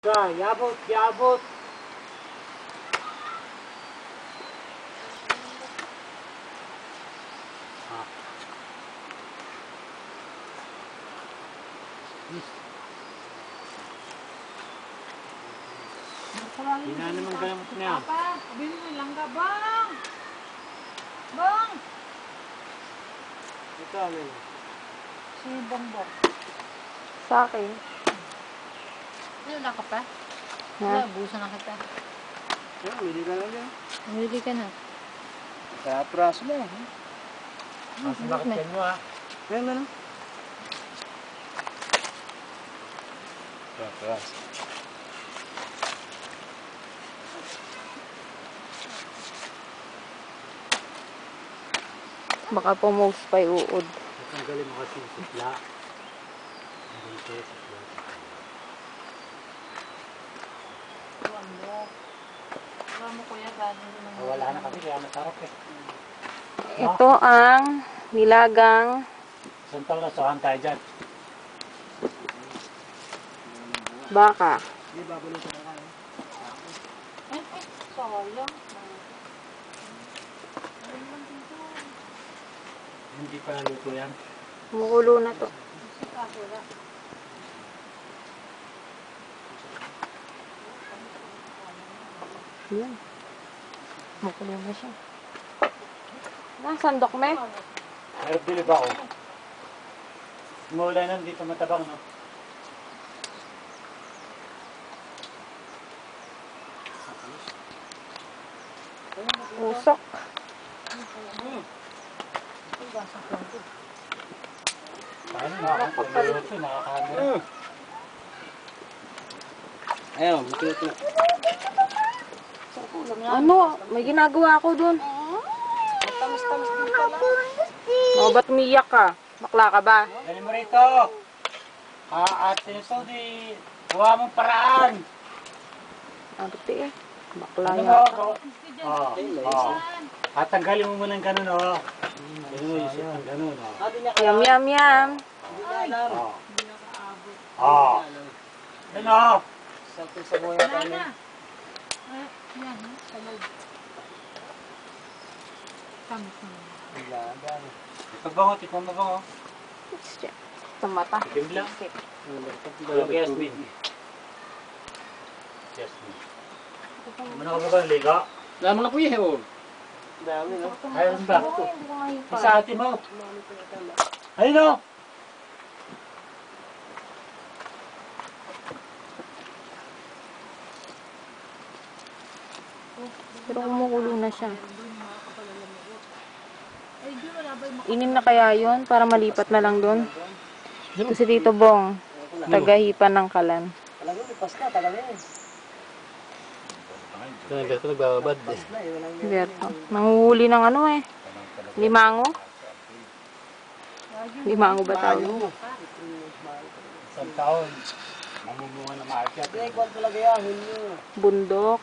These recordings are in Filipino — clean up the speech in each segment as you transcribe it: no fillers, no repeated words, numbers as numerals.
Yabot, yabot. Hindi na naman gamot niya. Papa, bili mo lang ka, Bang! Bang! Ito, ano yun? Si Bongbong. Sa akin. Wala ka pa? Ha? Wala, busa na kita. Hindi ka lang yan. Hindi ka na. Sa praso na. Mas Bakit yan mo ha? Ayan na. Sa praso. Baka pumose pa uod. Ang galing mo kasi sipla. Ang galing ko sipla. Tuwan mo. Tuwan mo kuya, galing mo. Wala na kasi kaya masarap eh. Ito ang nilagang Santol na sohan tayo dyan. baka. Hindi babalo sa mga kain. Ay, sayang. Hindi pa naluto yan. Mukulo na to. Yan. Mukulo na siya. Sandok me? Meron bilib ako. Mula na dito matabang no. Usok. Paano nakakapagluto? Nakakahamira. Ayaw, matuto. Ano? May ginagawa ako dun. Tamis-tamis din pala. O, ba't umiyak ka? Bakla ka ba? Dali mo rito. Ate ito di. Gawa mong paraan. Arte eh. Bakla Ano mo? yata. Tatanggalin mo muna ng ganun oh. Ganun mo isip ng ganun oh. Yum, yum, yum. Yan oh. Wala na. Ay, yan, sa loob. Tamis na. Pagbango, tikman mo bango. Sa mata. Tikim lang. Walang Yasmin. Yasmin. Ano ka ba ba? Liga? Wala mo na kuya, oh. Dami no? Ayun ba? Hindi ko ngayon pa. Sa ate mo. Ayun no? Pero kumukulo na siya. Ay, di wala ba yung Inim na kaya yon para malipat na lang doon. Ito si Tito Bong. Tagahipan ng kalan. Talaga, may pasta talaga yun. Ito nagbababad eh. Berto. Nanguhuli ng ano eh. Limango. Limango ba tayo? Isang taon. Mamumunga na market. Hindi, kwan talaga yan. Hulyo. Bundok.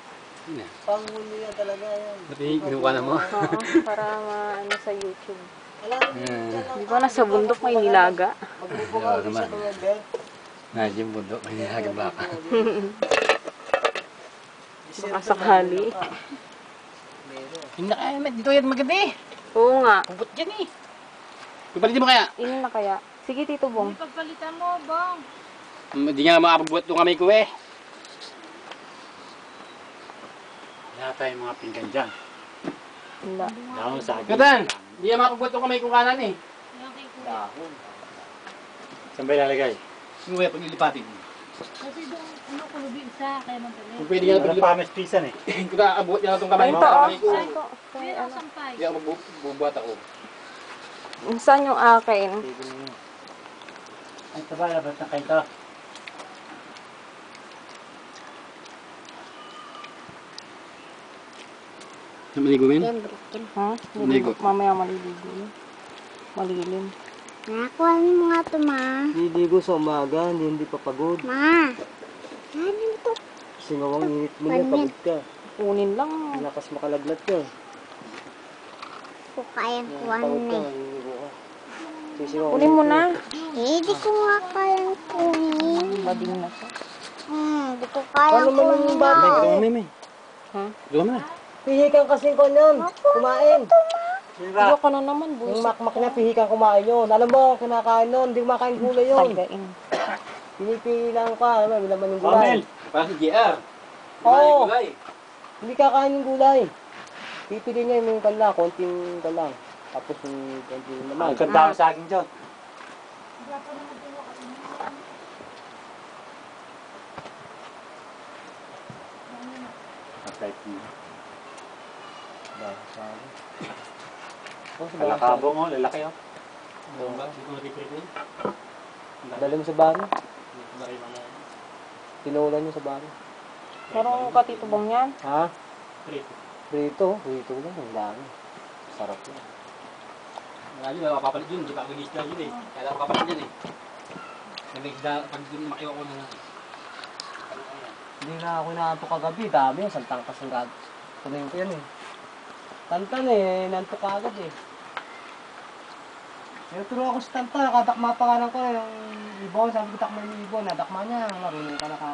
Panghulyo yan talaga yan. Pati kinukuha na mo. Oo, para maano sa YouTube. Di ba nasa bundok may nilaga? Oo naman. Nandiyan yung bundok, may nilagang baka. Baka sakali. Hindi na kaya, dito yan maganda eh. Oo nga. Pupot yan eh. Pupalitin mo kaya? Inim na kaya. Sige Tito Bong. pagpalitan mo, Bang? Hindi nga makapagbuhat itong kamay ko eh. Wala tayong mga pinggan dyan. Wala. Dahon sa agad. Katan, hindi nga makapagbuhat itong kamay ko kanan eh. Yan kay kuya. Saan ba ilalagay? Yung kuya, pag ilipatin. Kasi doon, ano, kulubi isa, kaya magdali. Kung pwede nga Walang paglipatin. pamispisan eh. Kung nakabuhat niya itong kamay Ito mo, oh. kamay ko. Ito. Kuya, ang sampay. Hindi ako magbubuhat ako. Saan yung akin? Ito ba, labas na kayo ito? Maligo mo yun? Ha? Maligo. Mamaya maliligo yun. Malilim. Nakakuha mo nga ito, ma. Diligo sa umaga, hindi papagod. Ma. Ano ito? Kasi ngawang init mo niya, pagod ka. Kunin lang. Lakas makalaglat ka. Ko kayang kuha Pagod ka, na. naliligo ka. Sisigaw Kunin mo na. Eh, di ko nga kayang kunin. Bading na to. Dito kaya Paano ko naman yung bata? May, gawin mo, may. Ha? Gawin mo na. Pihikan kasing ko yun. Kumain. Ayoko na naman, Yung busit. makmak niya, pihikan kumain yun. Alam mo, kinakain nun. Hindi kumakain gulay yun. Tagain. Pinipilang ka. Alam mo, may laman yung gulay. Pamel, parang si JR. Oo. Gulay. Hindi kakain yung gulay. Pipili niya yung kala, konting kala. Tapos yung konting naman. Ang ganda sa akin dyan. Kalakabo mo, lalaki oh. Dali mo sa bano. Tinulan niyo sa bano. Meron ka Tito Bong yan? Ha? Prito. Prito lang. Ang dami. Sarap yan. Lagi na mapapalit yun, di pa ako nag-isda yun eh. Kaya ako kapalit yun eh. Nag-isda, pag yun makiwa ko na lang. Hindi na ako inaantok kagabi. Dami yan. Santang kasang gag. Tuloy ko yan eh. Tantan eh. Nantok agad eh. Pero turo ako sa tanta. Nakadakma pa nga lang ko. Yung ibon. Sabi ko takma yung ibon. Nadakma niya. Marunong ka na ka.